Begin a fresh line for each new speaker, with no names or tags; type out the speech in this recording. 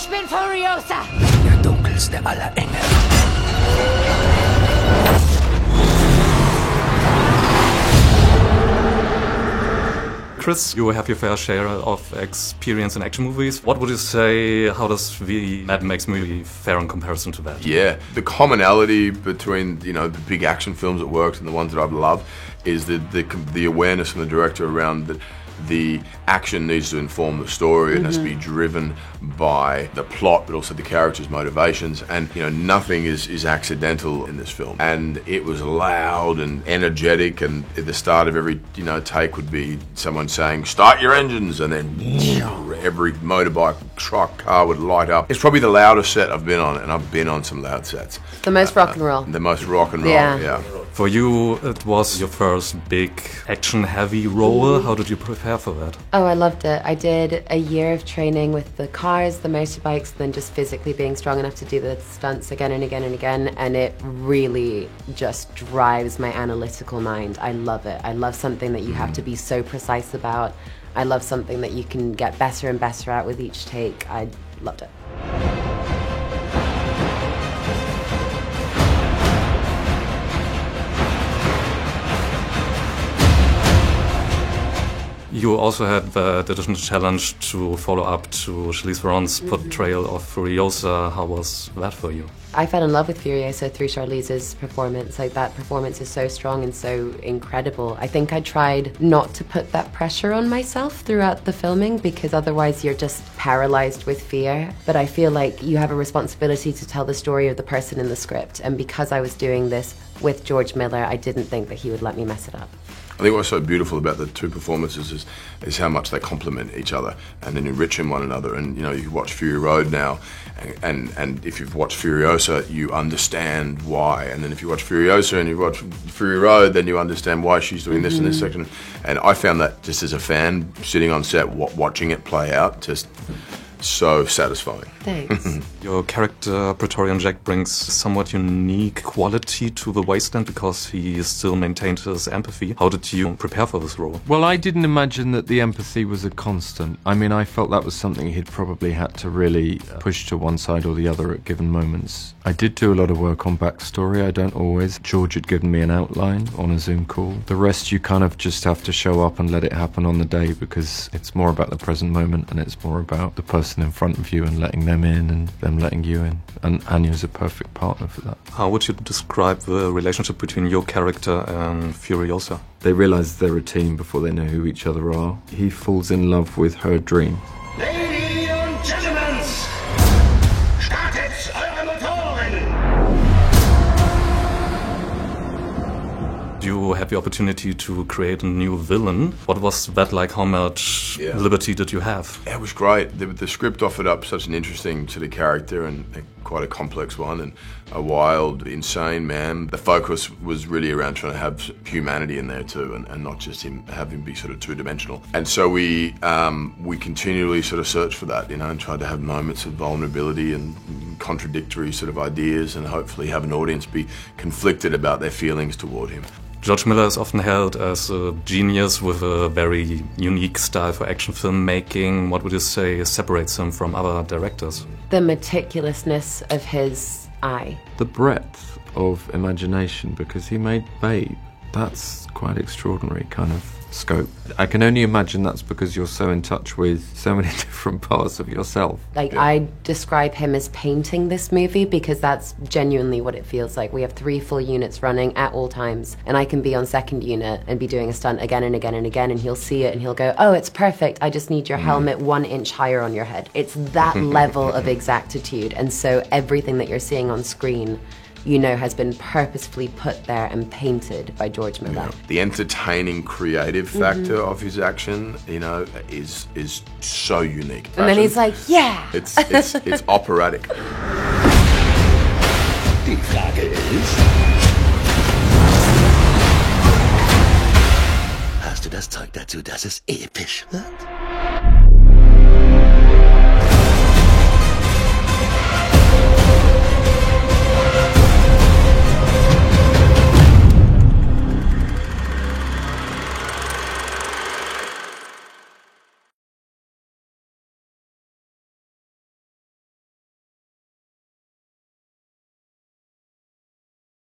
Ich bin Furiosa!
Der dunkelste aller Engel.
Chris, you have your fair share of experience in action movies. What would you say, how does the Mad Max movie fare in comparison to that?
Yeah, the commonality between, you know, the big action films that worked and the ones that I've loved is the awareness from the director around that the action needs to inform the story. It has to be driven by the plot, but also the characters' motivations. And, you know, nothing is accidental in this film. And it was loud and energetic, and at the start of every, you know, take would be someone saying, "Start your engines," and then every motorbike, truck, car would light up. It's probably the loudest set I've been on, and I've been on some loud sets.
The most rock and roll.
The most rock and roll, yeah.
For you, it was your first big action-heavy role. How did you prepare for that?
Oh, I loved it. I did a year of training with the cars, the motorbikes, then just physically being strong enough to do the stunts again and again and again, and it really just drives my analytical mind. I love it. I love something that you have to be so precise about. I love something that you can get better and better at with each take. I loved it.
You also had the additional challenge to follow up to Charlize Theron's portrayal of Furiosa. How was that for you?
I fell in love with Furiosa through Charlize's performance. Like, that performance is so strong and so incredible. I think I tried not to put that pressure on myself throughout the filming, because otherwise you're just paralyzed with fear. But I feel like you have a responsibility to tell the story of the person in the script. And because I was doing this with George Miller, I didn't think that he would let me mess it up.
I think what's so beautiful about the two performances is how much they complement each other and then enriching one another. And, you know, you watch Fury Road now, and if you've watched Furiosa, you understand why. And then if you watch Furiosa and you watch Fury Road, then you understand why she's doing this in this section. And I found that just as a fan, sitting on set, watching it play out, just so satisfying.
Thanks.
Your character, Praetorian Jack, brings somewhat unique quality to the wasteland because he still maintained his empathy. How did you prepare for this role?
Well, I didn't imagine that the empathy was a constant. I mean, I felt that was something he'd probably had to really push to one side or the other at given moments. I did do a lot of work on backstory. I don't always. George had given me an outline on a Zoom call. The rest you kind of just have to show up and let it happen on the day, because it's more about the present moment and it's more about the person in front of you and letting them in and them letting you in. And Anya's a perfect partner for that.
How would you describe the relationship between your character and Furiosa?
They realise they're a team before they know who each other are. He falls in love with her dream.
Ladies and gentlemen, startet eure Motoren!
You had the opportunity to create a new villain. What was that like? How much liberty did you have?
It was great. The script offered up such an interesting sort of character and quite a complex one, and a wild, insane man. The focus was really around trying to have humanity in there too, and not just have him be sort of two-dimensional. And so we continually sort of searched for that, you know, and tried to have moments of vulnerability and contradictory sort of ideas, and hopefully have an audience be conflicted about their feelings toward him.
George Miller is often held as a genius with a very unique style for action filmmaking. What would you say separates him from other directors?
The meticulousness of his eye.
The breadth of imagination, because he made Babe. That's quite extraordinary kind of scope. I can only imagine that's because you're so in touch with so many different parts of yourself.
Like, I describe him as painting this movie, because that's genuinely what it feels like. We have 3 full units running at all times, and I can be on second unit and be doing a stunt again and again and again, and he'll see it and he'll go, "Oh, it's perfect. I just need your helmet 1 inch higher on your head." It's that level of exactitude, and so everything that you're seeing on screen, you know, has been purposefully put there and painted by George Miller.
The entertaining, creative factor of his action, you know, is so unique.
And then he's like, "Yeah!"
It's operatic.
Die Frage ist: Hast du das Zeug dazu, dass es episch wird?